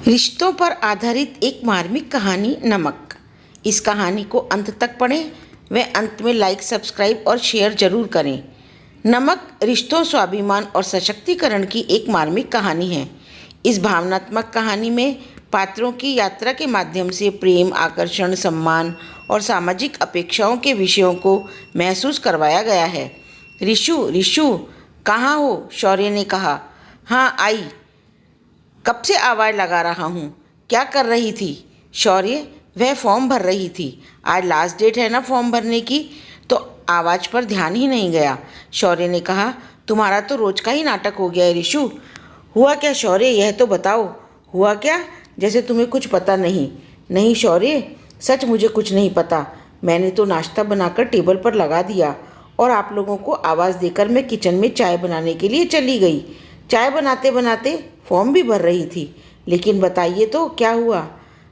रिश्तों पर आधारित एक मार्मिक कहानी नमक। इस कहानी को अंत तक पढ़ें व अंत में लाइक, सब्सक्राइब और शेयर जरूर करें। नमक रिश्तों, स्वाभिमान और सशक्तिकरण की एक मार्मिक कहानी है। इस भावनात्मक कहानी में पात्रों की यात्रा के माध्यम से प्रेम, आकर्षण, सम्मान और सामाजिक अपेक्षाओं के विषयों को महसूस करवाया गया है। रिशु, रिशु कहाँ हो? शौर्य ने कहा। हाँ आई, कब से आवाज़ लगा रहा हूँ। क्या कर रही थी? शौर्य, वह फॉर्म भर रही थी। आज लास्ट डेट है ना फॉर्म भरने की, तो आवाज़ पर ध्यान ही नहीं गया। शौर्य ने कहा, तुम्हारा तो रोज का ही नाटक हो गया है रिशु। हुआ क्या शौर्य, यह तो बताओ। हुआ क्या? जैसे तुम्हें कुछ पता नहीं। नहीं शौर्य, सच मुझे कुछ नहीं पता। मैंने तो नाश्ता बनाकर टेबल पर लगा दिया और आप लोगों को आवाज़ देकर मैं किचन में चाय बनाने के लिए चली गई। चाय बनाते बनाते फॉर्म भी भर रही थी। लेकिन बताइए तो क्या हुआ?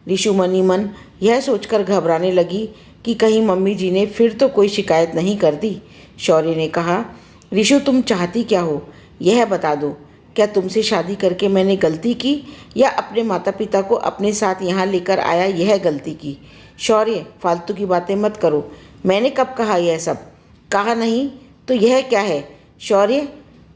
रिशु मनी मन यह सोचकर घबराने लगी कि कहीं मम्मी जी ने फिर तो कोई शिकायत नहीं कर दी। शौर्य ने कहा, रिशु तुम चाहती क्या हो, यह बता दो। क्या तुमसे शादी करके मैंने गलती की या अपने माता पिता को अपने साथ यहाँ लेकर आया यह गलती की? शौर्य, फालतू की बातें मत करो। मैंने कब कहा यह सब? कहा नहीं तो यह क्या है? शौर्य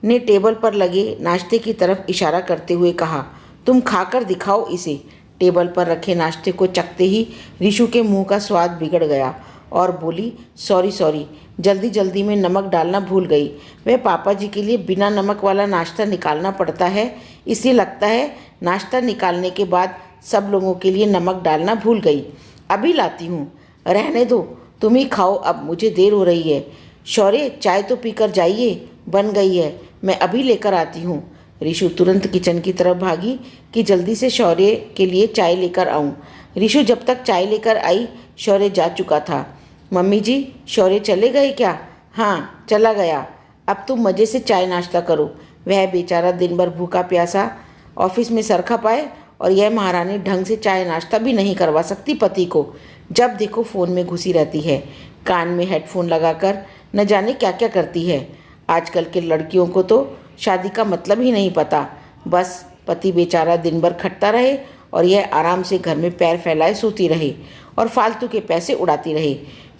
ने टेबल पर लगे नाश्ते की तरफ इशारा करते हुए कहा। तुम खाकर दिखाओ इसे। टेबल पर रखे नाश्ते को चखते ही रिशु के मुंह का स्वाद बिगड़ गया और बोली, सॉरी सॉरी, जल्दी जल्दी में नमक डालना भूल गई। वह पापा जी के लिए बिना नमक वाला नाश्ता निकालना पड़ता है, इसलिए लगता है नाश्ता निकालने के बाद सब लोगों के लिए नमक डालना भूल गई। अभी लाती हूँ। रहने दो, तुम ही खाओ, अब मुझे देर हो रही है। शौर्य, चाय तो पीकर जाइए, बन गई है, मैं अभी लेकर आती हूँ। रिशु तुरंत किचन की तरफ भागी कि जल्दी से शौर्य के लिए चाय लेकर आऊँ। रिशु जब तक चाय लेकर आई, शौर्य जा चुका था। मम्मी जी, शौर्य चले गए क्या? हाँ चला गया। अब तुम मज़े से चाय नाश्ता करो। वह बेचारा दिन भर भूखा प्यासा ऑफिस में सर खपाए और यह महारानी ढंग से चाय नाश्ता भी नहीं करवा सकती पति को। जब देखो फ़ोन में घुसी रहती है, कान में हेडफोन लगाकर न जाने क्या क्या करती है। आजकल के लड़कियों को तो शादी का मतलब ही नहीं पता। बस पति बेचारा दिन भर खटता रहे और यह आराम से घर में पैर फैलाए सोती रहे और फालतू के पैसे उड़ाती रहे।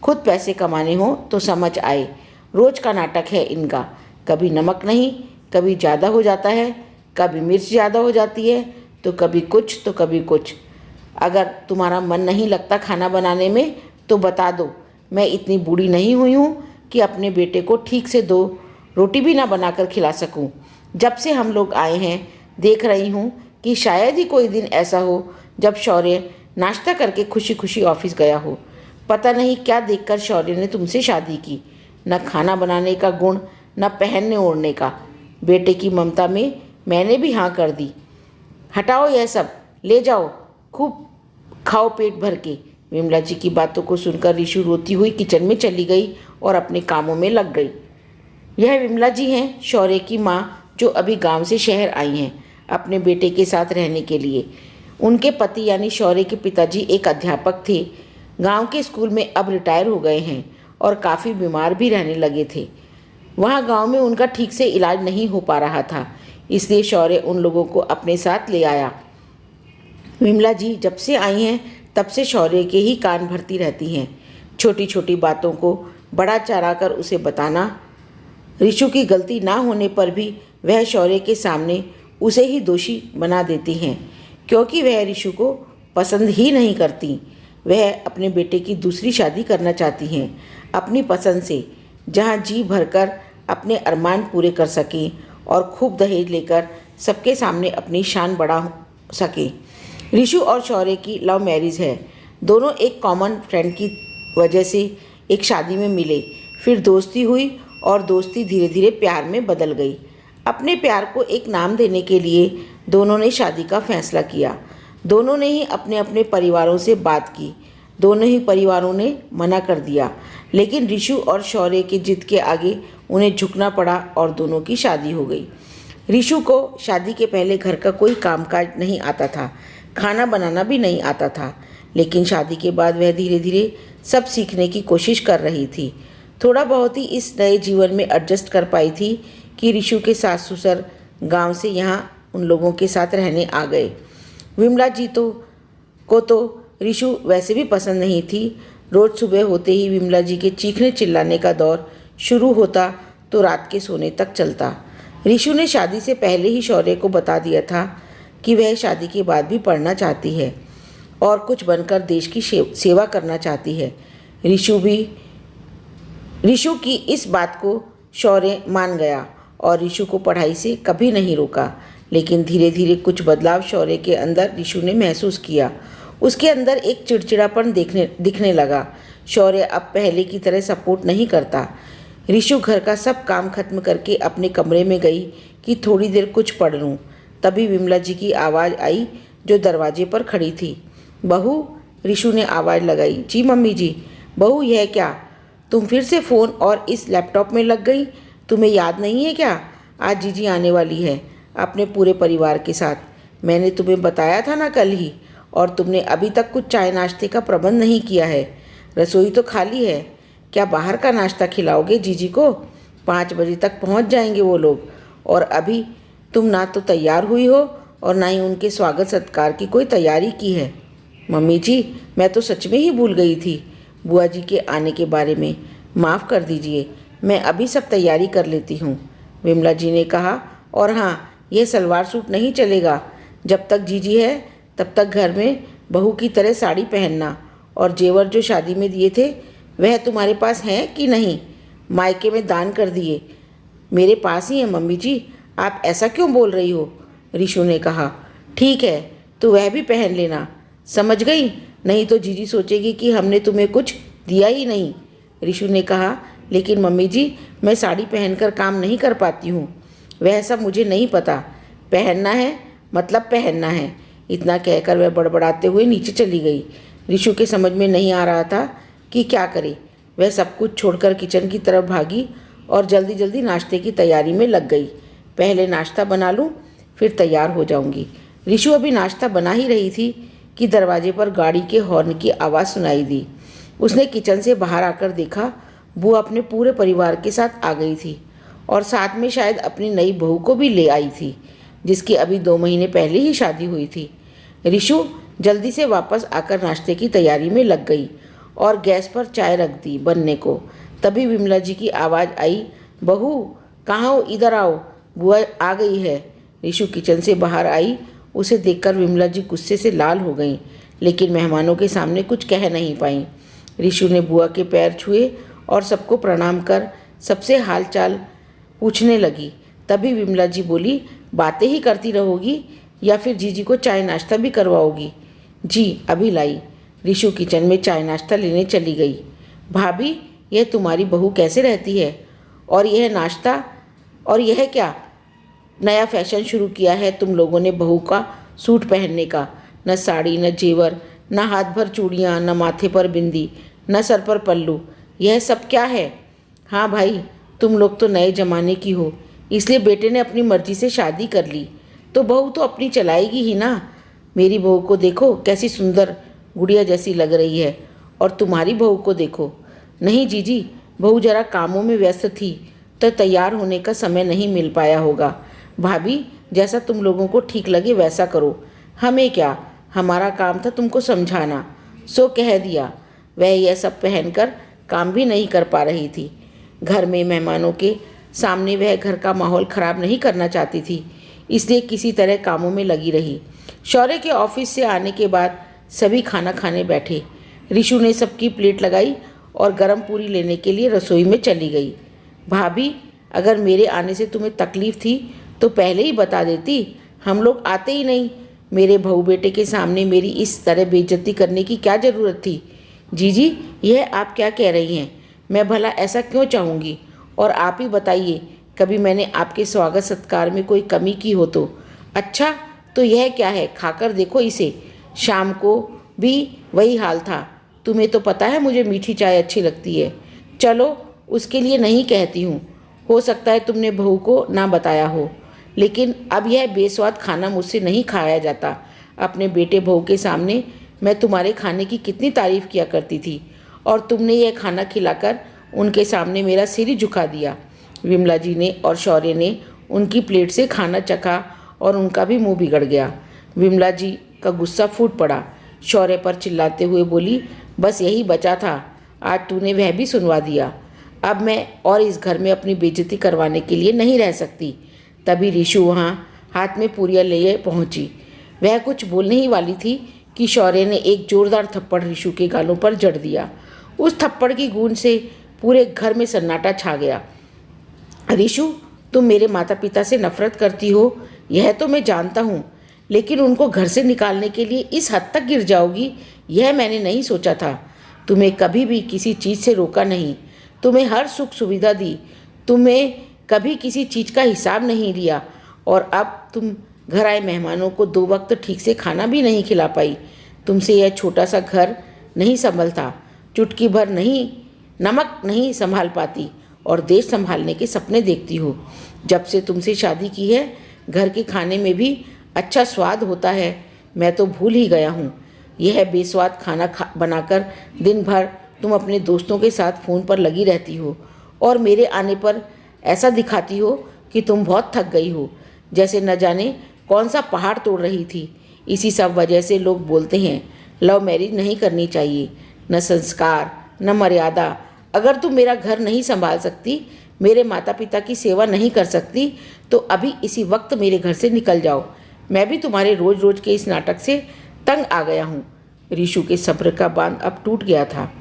खुद पैसे कमाने हो तो समझ आए। रोज का नाटक है इनका। कभी नमक नहीं, कभी ज़्यादा हो जाता है, कभी मिर्च ज़्यादा हो जाती है, तो कभी कुछ तो कभी कुछ। अगर तुम्हारा मन नहीं लगता खाना बनाने में तो बता दो। मैं इतनी बूढ़ी नहीं हुई हूँ कि अपने बेटे को ठीक से 2 रोटी भी ना बनाकर खिला सकूं। जब से हम लोग आए हैं देख रही हूँ कि शायद ही कोई दिन ऐसा हो जब शौर्य नाश्ता करके खुशी खुशी ऑफिस गया हो। पता नहीं क्या देखकर शौर्य ने तुमसे शादी की। न खाना बनाने का गुण, न पहनने ओढ़ने का। बेटे की ममता में मैंने भी हाँ कर दी। हटाओ यह सब, ले जाओ, खूब खाओ पेट भर के। विमला जी की बातों को सुनकर रिशु रोती हुई किचन में चली गई और अपने कामों में लग गई। यह विमला जी हैं, शौर्य की माँ, जो अभी गांव से शहर आई हैं अपने बेटे के साथ रहने के लिए। उनके पति यानी शौर्य के पिताजी एक अध्यापक थे। गांव के स्कूल में अब रिटायर हो गए हैं और काफ़ी बीमार भी रहने लगे थे। वहाँ गांव में उनका ठीक से इलाज नहीं हो पा रहा था, इसलिए शौर्य उन लोगों को अपने साथ ले आया। विमला जी जब से आई हैं तब से शौर्य के ही कान भरती रहती हैं। छोटी छोटी बातों को बड़ा चढ़ाकर उसे बताना। रिशु की गलती ना होने पर भी वह शौर्य के सामने उसे ही दोषी बना देती हैं, क्योंकि वह रिशु को पसंद ही नहीं करती। वह अपने बेटे की दूसरी शादी करना चाहती हैं, अपनी पसंद से, जहां जी भरकर अपने अरमान पूरे कर सकें और खूब दहेज लेकर सबके सामने अपनी शान बढ़ा सकें। रिशु और शौर्य की लव मैरिज है। दोनों एक कॉमन फ्रेंड की वजह से एक शादी में मिले, फिर दोस्ती हुई और दोस्ती धीरे धीरे प्यार में बदल गई। अपने प्यार को एक नाम देने के लिए दोनों ने शादी का फैसला किया। दोनों ने ही अपने अपने परिवारों से बात की। दोनों ही परिवारों ने मना कर दिया, लेकिन रिशु और शौर्य की जिद के आगे उन्हें झुकना पड़ा और दोनों की शादी हो गई। रिशु को शादी के पहले घर का कोई कामकाज नहीं आता था, खाना बनाना भी नहीं आता था, लेकिन शादी के बाद वह धीरे धीरे सब सीखने की कोशिश कर रही थी। थोड़ा बहुत ही इस नए जीवन में एडजस्ट कर पाई थी कि रिशु के सास ससुर गांव से यहाँ उन लोगों के साथ रहने आ गए। विमला जी को रिशु वैसे भी पसंद नहीं थी। रोज़ सुबह होते ही विमला जी के चीखने चिल्लाने का दौर शुरू होता तो रात के सोने तक चलता। रिशु ने शादी से पहले ही शौर्य को बता दिया था कि वह शादी के बाद भी पढ़ना चाहती है और कुछ बनकर देश की सेवा करना चाहती है। रिशु की इस बात को शौर्य मान गया और रिशु को पढ़ाई से कभी नहीं रोका। लेकिन धीरे धीरे कुछ बदलाव शौर्य के अंदर रिशु ने महसूस किया। उसके अंदर एक चिड़चिड़ापन दिखने लगा। शौर्य अब पहले की तरह सपोर्ट नहीं करता। रिशु घर का सब काम खत्म करके अपने कमरे में गई कि थोड़ी देर कुछ पढ़ लूँ। तभी विमला जी की आवाज़ आई जो दरवाजे पर खड़ी थी। बहू, रिशु ने आवाज़ लगाई। जी मम्मी जी। बहू, यह क्या, तुम फिर से फ़ोन और इस लैपटॉप में लग गई? तुम्हें याद नहीं है क्या, आज जीजी आने वाली है अपने पूरे परिवार के साथ। मैंने तुम्हें बताया था ना कल ही, और तुमने अभी तक कुछ चाय नाश्ते का प्रबंध नहीं किया है। रसोई तो खाली है। क्या बाहर का नाश्ता खिलाओगे जीजी को? 5 बजे तक पहुंच जाएंगे वो लोग, और अभी तुम ना तो तैयार हुई हो और ना ही उनके स्वागत सत्कार की कोई तैयारी की है। मम्मी जी, मैं तो सच में ही भूल गई थी बुआ जी के आने के बारे में। माफ़ कर दीजिए, मैं अभी सब तैयारी कर लेती हूँ, विमला जी ने कहा। और हाँ, यह सलवार सूट नहीं चलेगा। जब तक जीजी है तब तक घर में बहू की तरह साड़ी पहनना, और जेवर जो शादी में दिए थे वह तुम्हारे पास हैं कि नहीं? मायके में दान कर दिए। मेरे पास ही है मम्मी जी, आप ऐसा क्यों बोल रही हो? रिशु ने कहा। ठीक है, तो वह भी पहन लेना, समझ गई? नहीं तो जीजी सोचेगी कि हमने तुम्हें कुछ दिया ही नहीं। रिशु ने कहा। लेकिन मम्मी जी, मैं साड़ी पहनकर काम नहीं कर पाती हूँ। वह सब मुझे नहीं पता। पहनना है मतलब पहनना है। इतना कहकर वह बड़बड़ाते हुए नीचे चली गई। रिशु के समझ में नहीं आ रहा था कि क्या करे। वह सब कुछ छोड़कर किचन की तरफ भागी और जल्दी जल्दी नाश्ते की तैयारी में लग गई। पहले नाश्ता बना लूँ, फिर तैयार हो जाऊंगी। रिशु अभी नाश्ता बना ही रही थी कि दरवाजे पर गाड़ी के हॉर्न की आवाज़ सुनाई दी। उसने किचन से बाहर आकर देखा, बुआ अपने पूरे परिवार के साथ आ गई थी और साथ में शायद अपनी नई बहू को भी ले आई थी, जिसकी अभी 2 महीने पहले ही शादी हुई थी। रिशु जल्दी से वापस आकर नाश्ते की तैयारी में लग गई और गैस पर चाय रख दी बनने को। तभी विमला जी की आवाज़ आई, बहू कहाँ हो, इधर आओ, बुआ आ गई है। रिशु किचन से बाहर आई। उसे देखकर विमला जी गुस्से से लाल हो गईं, लेकिन मेहमानों के सामने कुछ कह नहीं पाईं। रिशु ने बुआ के पैर छुए और सबको प्रणाम कर सबसे हालचाल पूछने लगी। तभी विमला जी बोली, बातें ही करती रहोगी या फिर जीजी को चाय नाश्ता भी करवाओगी? जी, अभी लाई। रिशु किचन में चाय नाश्ता लेने चली गई। भाभी, यह तुम्हारी बहू कैसे रहती है? और यह नाश्ता, और यह क्या नया फैशन शुरू किया है तुम लोगों ने बहू का सूट पहनने का? न साड़ी, न जेवर, न हाथ भर चूड़ियाँ, न माथे पर बिंदी, न सर पर पल्लू, यह सब क्या है? हाँ भाई, तुम लोग तो नए ज़माने की हो, इसलिए बेटे ने अपनी मर्जी से शादी कर ली तो बहू तो अपनी चलाएगी ही ना। मेरी बहू को देखो कैसी सुंदर गुड़िया जैसी लग रही है, और तुम्हारी बहू को देखो। नहीं जीजी, बहू जरा कामों में व्यस्त थी तो तैयार होने का समय नहीं मिल पाया होगा। भाभी, जैसा तुम लोगों को ठीक लगे वैसा करो, हमें क्या, हमारा काम था तुमको समझाना, सो कह दिया। वह यह सब पहनकर काम भी नहीं कर पा रही थी। घर में मेहमानों के सामने वह घर का माहौल ख़राब नहीं करना चाहती थी, इसलिए किसी तरह कामों में लगी रही। शौर्य के ऑफिस से आने के बाद सभी खाना खाने बैठे। रिशु ने सबकी प्लेट लगाई और गर्म पूरी लेने के लिए रसोई में चली गई। भाभी, अगर मेरे आने से तुम्हें तकलीफ़ थी तो पहले ही बता देती, हम लोग आते ही नहीं। मेरे बहू बेटे के सामने मेरी इस तरह बेइज्जती करने की क्या ज़रूरत थी? जीजी, यह आप क्या कह रही हैं? मैं भला ऐसा क्यों चाहूँगी? और आप ही बताइए, कभी मैंने आपके स्वागत सत्कार में कोई कमी की हो तो? अच्छा, तो यह क्या है, खाकर देखो इसे। शाम को भी वही हाल था। तुम्हें तो पता है मुझे मीठी चाय अच्छी लगती है। चलो, उसके लिए नहीं कहती हूँ, हो सकता है तुमने बहू को ना बताया हो, लेकिन अब यह बेस्वाद खाना मुझसे नहीं खाया जाता। अपने बेटे बहू के सामने मैं तुम्हारे खाने की कितनी तारीफ़ किया करती थी, और तुमने यह खाना खिलाकर उनके सामने मेरा सिर ही झुका दिया। विमला जी ने और शौर्य ने उनकी प्लेट से खाना चखा और उनका भी मुंह बिगड़ गया। विमला जी का गुस्सा फूट पड़ा। शौर्य पर चिल्लाते हुए बोली, बस यही बचा था, आज तूने वह भी सुनवा दिया। अब मैं और इस घर में अपनी बेइज्जती करवाने के लिए नहीं रह सकती। तभी रिशु वहाँ हाथ में पूरियाँ लिए पहुँची। वह कुछ बोलने ही वाली थी कि शौर्य ने एक जोरदार थप्पड़ रिशु के गालों पर जड़ दिया। उस थप्पड़ की गूंज से पूरे घर में सन्नाटा छा गया। रिशु, तुम मेरे माता पिता से नफरत करती हो, यह तो मैं जानता हूँ, लेकिन उनको घर से निकालने के लिए इस हद तक गिर जाओगी, यह मैंने नहीं सोचा था। तुम्हें कभी भी किसी चीज़ से रोका नहीं, तुम्हें हर सुख सुविधा दी, तुम्हें कभी किसी चीज़ का हिसाब नहीं लिया, और अब तुम घर आए मेहमानों को 2 वक्त ठीक से खाना भी नहीं खिला पाई। तुमसे यह छोटा सा घर नहीं संभलता, चुटकी भर नहीं नमक नहीं संभाल पाती, और देश संभालने के सपने देखती हो। जब से तुमसे शादी की है, घर के खाने में भी अच्छा स्वाद होता है, मैं तो भूल ही गया हूँ। यह बेस्वाद खाना बनाकर दिन भर तुम अपने दोस्तों के साथ फ़ोन पर लगी रहती हो, और मेरे आने पर ऐसा दिखाती हो कि तुम बहुत थक गई हो, जैसे न जाने कौन सा पहाड़ तोड़ रही थी। इसी सब वजह से लोग बोलते हैं लव मैरिज नहीं करनी चाहिए। न संस्कार न मर्यादा। अगर तुम मेरा घर नहीं संभाल सकती, मेरे माता पिता की सेवा नहीं कर सकती, तो अभी इसी वक्त मेरे घर से निकल जाओ। मैं भी तुम्हारे रोज़ रोज़ के इस नाटक से तंग आ गया हूँ। रिशु के सब्र का बांध अब टूट गया था।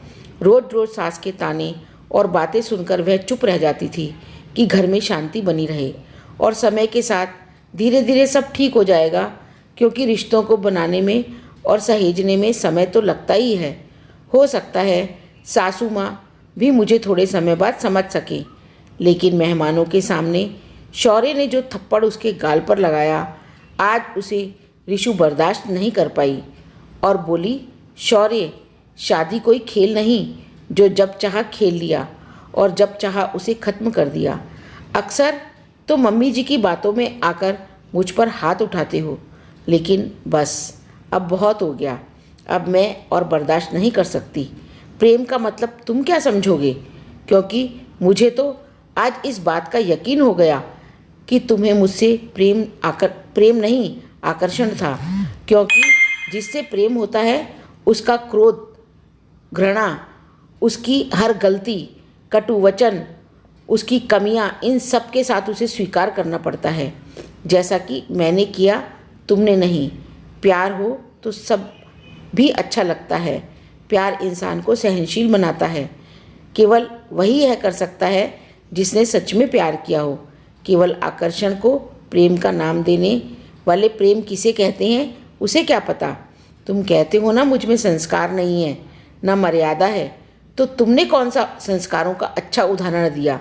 रोज़ रोज़ सास के ताने और बातें सुनकर वह चुप रह जाती थी कि घर में शांति बनी रहे, और समय के साथ धीरे धीरे सब ठीक हो जाएगा, क्योंकि रिश्तों को बनाने में और सहेजने में समय तो लगता ही है। हो सकता है सासू माँ भी मुझे थोड़े समय बाद समझ सके। लेकिन मेहमानों के सामने शौर्य ने जो थप्पड़ उसके गाल पर लगाया, आज उसे रिशु बर्दाश्त नहीं कर पाई और बोली, शौर्य, शादी कोई खेल नहीं जो जब चाहा खेल लिया और जब चाहा उसे ख़त्म कर दिया। अक्सर तो मम्मी जी की बातों में आकर मुझ पर हाथ उठाते हो, लेकिन बस अब बहुत हो गया। अब मैं और बर्दाश्त नहीं कर सकती। प्रेम का मतलब तुम क्या समझोगे? क्योंकि मुझे तो आज इस बात का यकीन हो गया कि तुम्हें मुझसे प्रेम नहीं आकर्षण था, क्योंकि जिससे प्रेम होता है उसका क्रोध, घृणा, उसकी हर गलती, कटु वचन, उसकी कमियां, इन सब के साथ उसे स्वीकार करना पड़ता है, जैसा कि मैंने किया, तुमने नहीं। प्यार हो तो सब भी अच्छा लगता है। प्यार इंसान को सहनशील बनाता है। केवल वही यह कर सकता है जिसने सच में प्यार किया हो। केवल आकर्षण को प्रेम का नाम देने वाले प्रेम किसे कहते हैं उसे क्या पता। तुम कहते हो ना मुझ में संस्कार नहीं है, ना मर्यादा है, तो तुमने कौन सा संस्कारों का अच्छा उदाहरण दिया?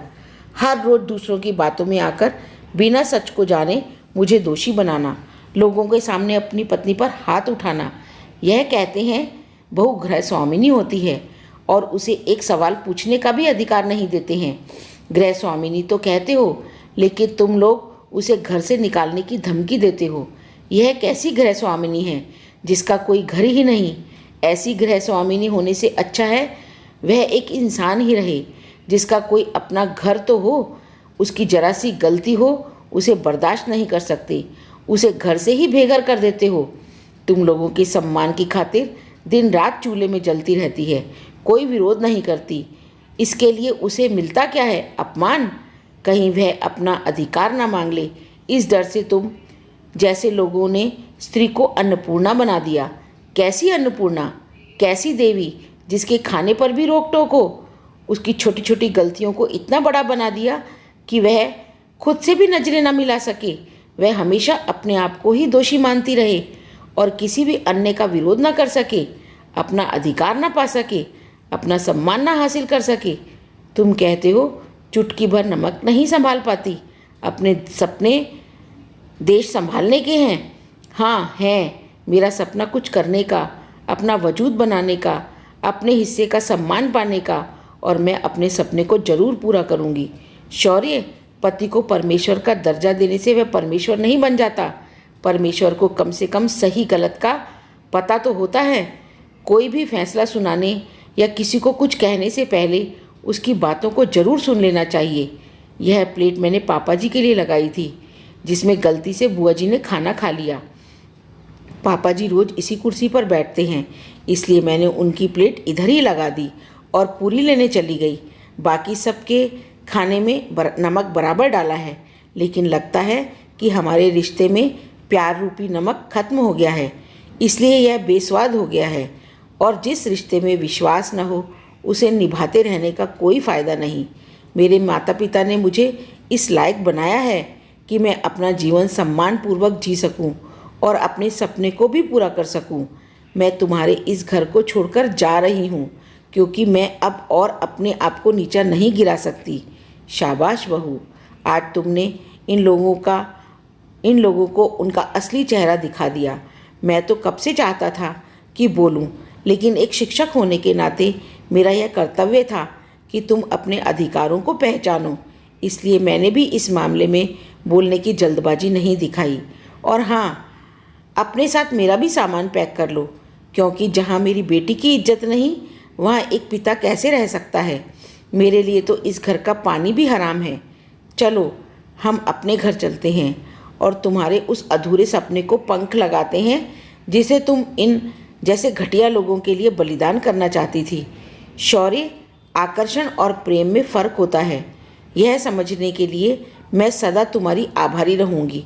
हर रोज़ दूसरों की बातों में आकर बिना सच को जाने मुझे दोषी बनाना, लोगों के सामने अपनी पत्नी पर हाथ उठाना। यह कहते हैं बहू गृह स्वामिनी होती है और उसे एक सवाल पूछने का भी अधिकार नहीं देते हैं। गृह स्वामिनी तो कहते हो, लेकिन तुम लोग उसे घर से निकालने की धमकी देते हो। यह कैसी गृह स्वामिनी है जिसका कोई घर ही नहीं? ऐसी गृह स्वामिनी होने से अच्छा है वह एक इंसान ही रहे जिसका कोई अपना घर तो हो। उसकी जरा सी गलती हो उसे बर्दाश्त नहीं कर सकते, उसे घर से ही बेघर कर देते हो। तुम लोगों के सम्मान की खातिर दिन रात चूल्हे में जलती रहती है, कोई विरोध नहीं करती। इसके लिए उसे मिलता क्या है? अपमान। कहीं वह अपना अधिकार ना मांग ले, इस डर से तुम जैसे लोगों ने स्त्री को अन्नपूर्णा बना दिया। कैसी अन्नपूर्णा? कैसी देवी जिसके खाने पर भी रोक टोक हो? उसकी छोटी छोटी गलतियों को इतना बड़ा बना दिया कि वह खुद से भी नजरें न मिला सके। वह हमेशा अपने आप को ही दोषी मानती रहे और किसी भी अन्य का विरोध न कर सके, अपना अधिकार न पा सके, अपना सम्मान न हासिल कर सके। तुम कहते हो चुटकी भर नमक नहीं संभाल पाती, अपने सपने देश संभालने के हैं। हाँ हैं, मेरा सपना कुछ करने का, अपना वजूद बनाने का, अपने हिस्से का सम्मान पाने का, और मैं अपने सपने को जरूर पूरा करूँगी। शौर्य, पति को परमेश्वर का दर्जा देने से वह परमेश्वर नहीं बन जाता। परमेश्वर को कम से कम सही गलत का पता तो होता है। कोई भी फैसला सुनाने या किसी को कुछ कहने से पहले उसकी बातों को जरूर सुन लेना चाहिए। यह प्लेट मैंने पापा जी के लिए लगाई थी, जिसमें गलती से बुआ जी ने खाना खा लिया। पापा जी रोज़ इसी कुर्सी पर बैठते हैं, इसलिए मैंने उनकी प्लेट इधर ही लगा दी और पूरी लेने चली गई। बाकी सबके खाने में नमक बराबर डाला है, लेकिन लगता है कि हमारे रिश्ते में प्यार रूपी नमक खत्म हो गया है, इसलिए यह बेस्वाद हो गया है। और जिस रिश्ते में विश्वास न हो उसे निभाते रहने का कोई फ़ायदा नहीं। मेरे माता पिता ने मुझे इस लायक बनाया है कि मैं अपना जीवन सम्मानपूर्वक जी सकूं और अपने सपने को भी पूरा कर सकूं। मैं तुम्हारे इस घर को छोड़कर जा रही हूं, क्योंकि मैं अब और अपने आप को नीचा नहीं गिरा सकती। शाबाश बहू, आज तुमने इन लोगों को उनका असली चेहरा दिखा दिया। मैं तो कब से चाहता था कि बोलूं, लेकिन एक शिक्षक होने के नाते मेरा यह कर्तव्य था कि तुम अपने अधिकारों को पहचानो। इसलिए मैंने भी इस मामले में बोलने की जल्दबाजी नहीं दिखाई। और हाँ, अपने साथ मेरा भी सामान पैक कर लो, क्योंकि जहाँ मेरी बेटी की इज्जत नहीं, वहाँ एक पिता कैसे रह सकता है। मेरे लिए तो इस घर का पानी भी हराम है। चलो हम अपने घर चलते हैं और तुम्हारे उस अधूरे सपने को पंख लगाते हैं जिसे तुम इन जैसे घटिया लोगों के लिए बलिदान करना चाहती थी। शौर्य, आकर्षण और प्रेम में फ़र्क होता है, यह समझने के लिए मैं सदा तुम्हारी आभारी रहूँगी,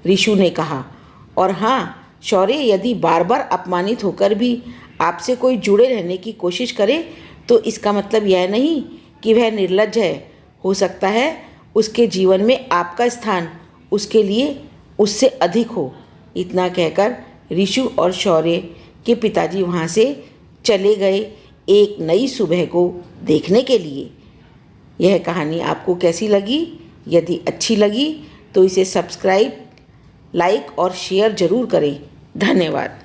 ऋषु ने कहा। और हाँ शौर्य, यदि बार बार अपमानित होकर भी आपसे कोई जुड़े रहने की कोशिश करे तो इसका मतलब यह नहीं कि वह निर्लज्ज है। हो सकता है उसके जीवन में आपका स्थान उसके लिए उससे अधिक हो। इतना कहकर ऋषु और शौर्य के पिताजी वहाँ से चले गए एक नई सुबह को देखने के लिए। यह कहानी आपको कैसी लगी? यदि अच्छी लगी तो इसे सब्सक्राइब, लाइक और शेयर ज़रूर करें। धन्यवाद।